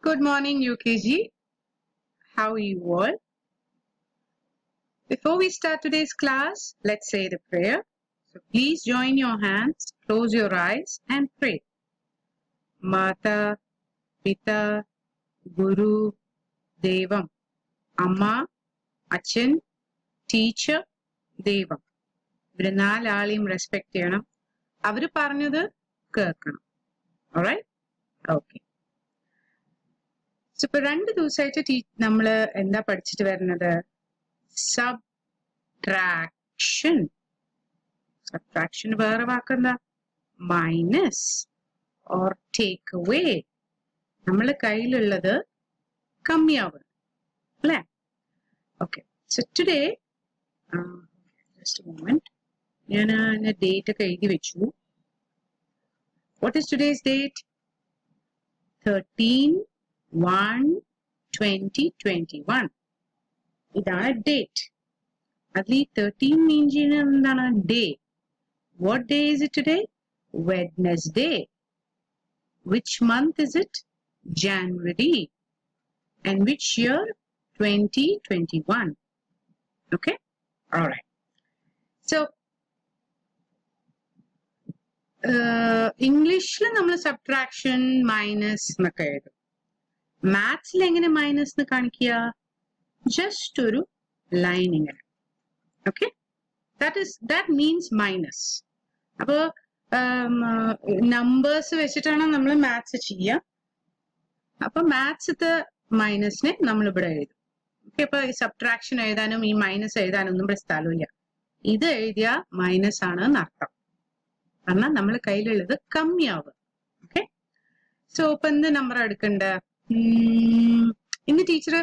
Good morning, UKG. How are you all? Before we start today's class, let's say the prayer. So please join your hands, close your eyes and pray. Mata, Pita, Guru, Devam. Amma, Achan, Teacher, Devam. ഇവര് നാലാളെയും respect ചെയ്യണം. അവര് പറഞ്ഞത് കേൾക്കണം. Alright? Okay. So ഇപ്പൊ 2 ദിവസമായിട്ട് നമ്മള് എന്താ പഠിച്ചിട്ട് വരുന്നത്? Subtraction. Subtraction വേറെ വാക്കെന്താ? Minus or take away. നമ്മളെ കയ്യിലുള്ളത് കമ്മിയാവും. അല്ലേ? Okay. So today, just a moment. ഞാൻ ഡേറ്റ് ഒക്കെ എഴുതി വെച്ചു. What is today's date? 13/1/2021. ഇതാണ് ഡേറ്റ്. അതിൽ ഈ 13 മീൻ ചെയ്യുന്നത് എന്താണ്? Day. What day is it today? Wednesday. Which month is it? January. And which year? 2021. Okay? Alright. So, ഇംഗ്ലീഷിൽ നമ്മൾ സബ്ട്രാക്ഷൻ മൈനസ് എന്നൊക്കെ എഴുതും. മാത്സിൽ എങ്ങനെ മൈനസ് എന്ന് കാണിക്കുക? ജസ്റ്റ് ഒരു ലൈൻ ഇങ്ങനെ. Okay, that means minus. അപ്പോ നമ്പേഴ്സ് വെച്ചിട്ടാണ് നമ്മൾ മാത്സ് ചെയ്യുക. അപ്പൊ മാത്സത്തെ മൈനസിനെ നമ്മൾ ഇവിടെ എഴുതും. ഓക്കെ, അപ്പൊ ഈ സബ്ട്രാക്ഷൻ എഴുതാനും ഈ മൈനസ് എഴുതാനും ഒന്നും ഇവിടെ സ്ഥലമില്ല. ഇത് എഴുതിയ മൈനസ് ആണ് എന്നർത്ഥം. കാരണം നമ്മളെ കയ്യിലുള്ളത് കമ്മിയാവുക. ഓക്കെ, സോ ഇപ്പൊ എന്ത് നമ്പർ എടുക്കണ്ട? ഇന്ന് ടീച്ചർ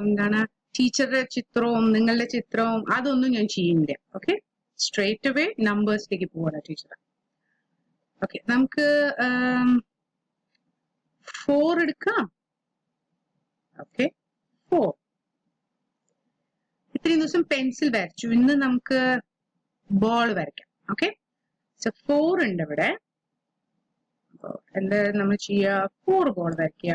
എന്താണ് ടീച്ചറുടെ ചിത്രവും നിങ്ങളുടെ ചിത്രവും അതൊന്നും ഞാൻ ചെയ്യുന്നില്ല. ഓക്കെ, സ്ട്രേറ്റ് അവേ നമ്പേഴ്സിലേക്ക് പോവാണ് ടീച്ചർ. ഓക്കെ, നമുക്ക് 4 എടുക്കാം. ഓക്കെ, 4. ഇത്രയും ദിവസം പെൻസിൽ വരച്ചു, ഇന്ന് നമുക്ക് ബോൾ വരയ്ക്കാം. ഓക്കെ, സോ 4 ഉണ്ട് ഇവിടെ. എന്താ നമ്മൾ ചെയ്യുക? 4 ബോൾ വരയ്ക്കുക.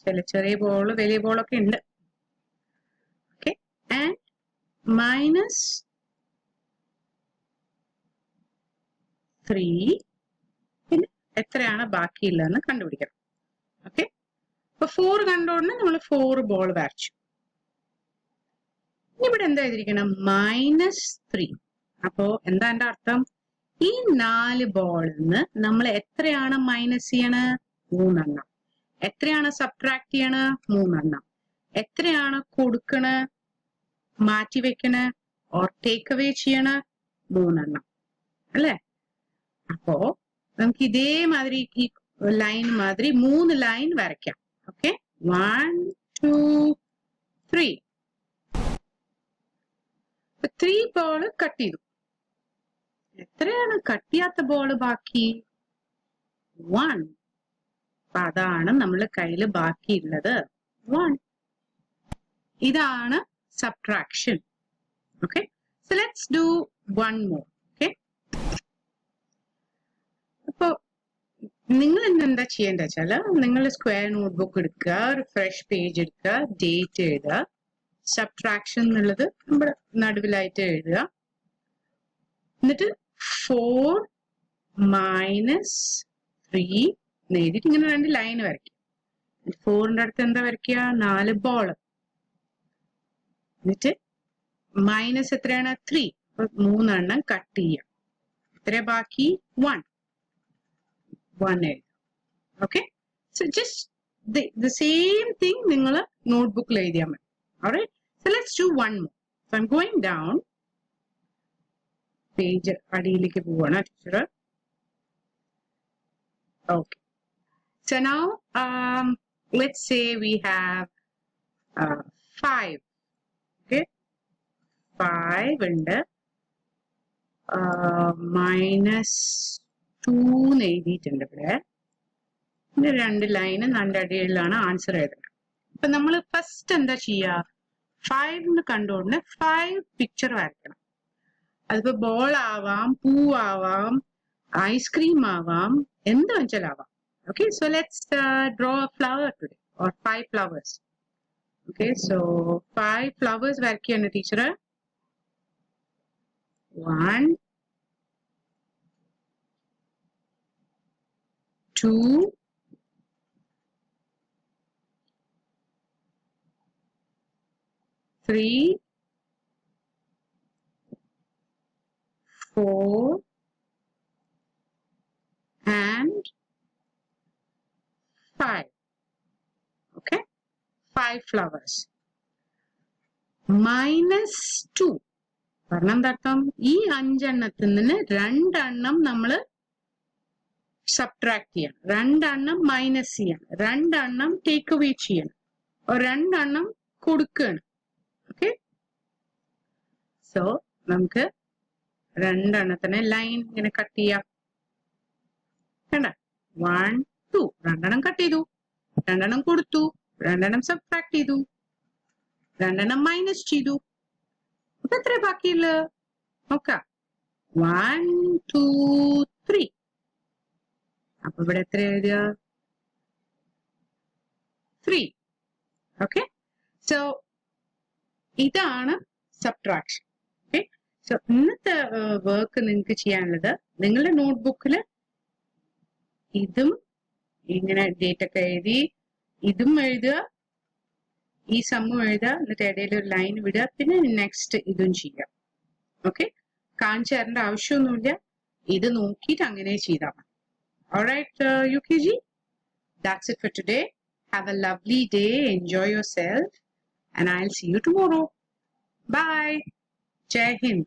ചില ചെറിയ ബോൾ വലിയ ബോളൊക്കെ ഉണ്ട്. Okay, and minus 3. പിന്നെ എത്രയാണ് ബാക്കിയുള്ളതെന്ന് കണ്ടുപിടിക്കണം. ഓക്കെ, അപ്പൊ 4 കണ്ടോണ്ട് നമ്മൾ 4 ബോൾ വരച്ചു. ഇനി ഇവിടെ എന്താ എഴുതിയിരിക്കണം? -3. അപ്പോ എന്താ എന്റെ അർത്ഥം? ഈ 4 ബോളിൽ നിന്ന് നമ്മൾ എത്രയാണ് മൈനസ് ചെയ്യണ? 3 എണ്ണം. എത്രയാണ് സബ്ട്രാക്ട് ചെയ്യണ? 3 എണ്ണം. എത്രയാണ് കൊടുക്കണ, മാറ്റി വെക്കണ ഓർ ടേക്ക് അവേ ചെയ്യണ? 3 എണ്ണം. അല്ലേ? അപ്പോ നമുക്ക് ഇതേമാതിരി ഈ ലൈൻ മാതിരി 3 ലൈൻ വരയ്ക്കാം. ഓക്കെ, 1 2 3. 3 ബോള് കട്ട് ചെയ്തു. എത്രയാണ് കട്ട് ചെയ്യാത്ത ബോള് ബാക്കി? 1. അപ്പൊ അതാണ് നമ്മളെ കയ്യിൽ ബാക്കിയുള്ളത് 1. ഇതാണ് subtraction. Okay, so let's do one more. Okay, അപ്പൊ നിങ്ങൾ എന്താ ചെയ്യേണ്ട വെച്ചാല് നിങ്ങൾ സ്ക്വയർ നോട്ട്ബുക്ക് എടുക്കുക, ഒരു ഫ്രഷ് പേജ് എടുക്കുക, ഡേറ്റ് എഴുതുക, സബ്ട്രാക്ഷൻ എന്നുള്ളത് നമ്മുടെ നടുവിലായിട്ട് എഴുതുക. എന്നിട്ട് 4 - 3 എഴുതിയിട്ട് ഇങ്ങനെ 2 ലൈൻ വരയ്ക്കുക. 4ന്റെ അടുത്ത് എന്താ വരയ്ക്കുക? 4 ബോൾ. എന്നിട്ട് മൈനസ് എത്രയാണ്? 3. അപ്പൊ 3 എണ്ണം കട്ട് ചെയ്യാം. എത്ര ബാക്കി? 1 എഴുതാം. Okay, so just the same thing നിങ്ങൾ നോട്ട്ബുക്കിൽ എഴുതിയാൽ മതി. alright, so let's do one more. So I'm going down. Page അടിയിലേക്ക് പോവാണ് teacher. Okay, so now let's say we have 5. Okay, 5 ഉണ്ട്. -2 എഴുതിയിട്ടുണ്ട് ഇവിടെ. 2 ലൈന് 2 അടിയിലാണ് ആൻസർ എഴുതുന്നത്. അപ്പൊ നമ്മൾ ഫസ്റ്റ് എന്താ ചെയ്യാ, 5 കണ്ടുകൊണ്ട് 5 പിക്ചർ വരയ്ക്കണം. അതിപ്പോ ബോൾ ആവാം, പൂവാവാം, ഐസ്ക്രീം ആവാം, എന്ത് വെച്ചാലാവാം. Okay, so let's draw a flower today or 5 flowers. Okay, so 5 flowers വരയ്ക്കുകയാണ് ടീച്ചർ. 1 2 3 4 and 5. Okay, 5 flowers. -2 കാരണം എന്താർത്ഥം, ഈ 5 എണ്ണത്തിൽ നിന്ന് 2 എണ്ണം നമ്മൾ സബ്ട്രാക്ട് ചെയ്യണം, 2 എണ്ണം മൈനസ് ചെയ്യണം, 2 എണ്ണം ടേക്ക് അവേ ചെയ്യണം, 2 എണ്ണം കൊടുക്കുകയാണ്. ഓക്കെ, സോ നമുക്ക് 2 എണ്ണത്തിന് ലൈൻ ഇങ്ങനെ കട്ട് ചെയ്യാം. കണ്ട, 1 2 2 കട്ട് ചെയ്തു, 2 കൊടുത്തു, 2 സബ്ട്രാക്ട് ചെയ്തു, 2 മൈനസ് ചെയ്തു. അപ്പൊ എത്ര ബാക്കിയുള്ളത് നോക്കാം. 1 2 3. അപ്പൊ ഇവിടെ എത്ര എഴുതുക, 3. ഓക്കെ, സോ ഇതാണ് സബ്ട്രാക്ഷൻ. ഓക്കെ, സോ ഇന്നത്തെ വർക്ക് നിങ്ങൾക്ക് ചെയ്യാനുള്ളത്, നിങ്ങളുടെ നോട്ട്ബുക്കിൽ ഇതും ഇങ്ങനെ ഡേറ്റ് ഒക്കെ എഴുതി, ഇതും എഴുതുക, ഈ സമ്മും എഴുതുക, എന്നിട്ട് ഇടയിൽ ഒരു ലൈൻ വിടുക, പിന്നെ നെക്സ്റ്റ് ഇതും ചെയ്യാം. ഓക്കെ, കാണിച്ചു തരേണ്ട ആവശ്യമൊന്നുമില്ല, ഇത് നോക്കിയിട്ട് അങ്ങനെ ചെയ്താൽ മതി. Alright, UKG, that's it for today. Have a lovely day, enjoy yourself, and I'll see you tomorrow. Bye. Jai Hind.